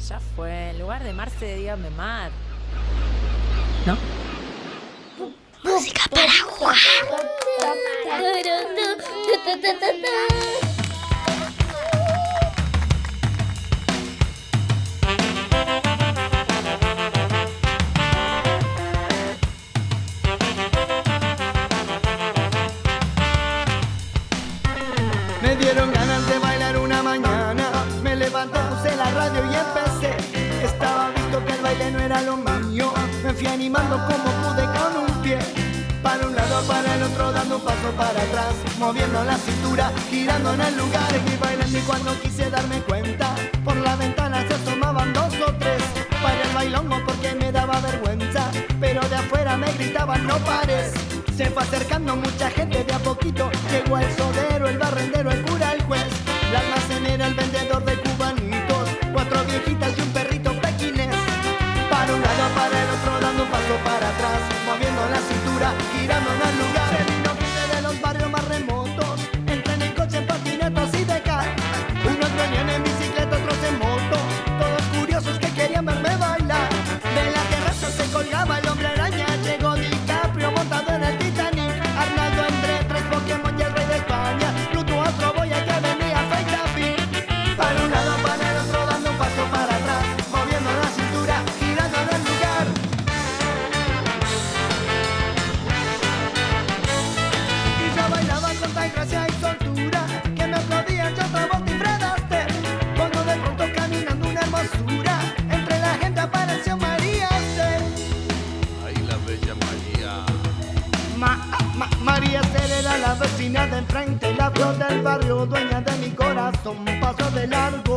Ya fue. En lugar de Marce, dígame mar. ¿No? Música para jugar. Me dieron ganas de bailar una mañana. Me levanté, puse la radio y empecé. Estaba visto que el baile no era lo mío. Me fui animando como pude con un pie. Para un lado, para el otro, dando un paso para atrás. Moviendo la cintura, girando en el lugar. Y bailando y cuando quise darme cuenta, por la ventana se asomaban 2 o 3. Para el bailongo porque me daba vergüenza. Pero de afuera me gritaban no pares. Se fue acercando mucha gente de a poquito. Llegó el sodero, el barrendero, el cura, el juez. La almacenera, el vendedor de cubanitos. 4 viejitas y un perrito pequinés. Para un lado, para el otro, dando un paso para atrás. Moviendo la cintura, girando en el lugar. Se vino gente de los barrios más remotos. Entran en coche, en patinetas y de car. Unos venían en bicicleta, otros en moto. Todos curiosos que querían verme bailar. De la terraza se colgaba el hombre araña. Llegó DiCaprio montado en el Titanic. Arnaldo entre 3 Pokémon y el rey de España. Pluto otro boya que venía Fate Daffy. Para un lado, para el otro, dando un paso para atrás. Moviendo la cintura, girando en el lugar. Y yo bailaba con tal gracia y soltura que me aplaudían John Travolta y Fred Astaire. Cuando de pronto caminando una hermosura, entre la gente apareció María Esther. Ahí la bella María. María Esther era la vecina de enfrente, la flor del barrio, dueña de mi corazón. Pasó de largo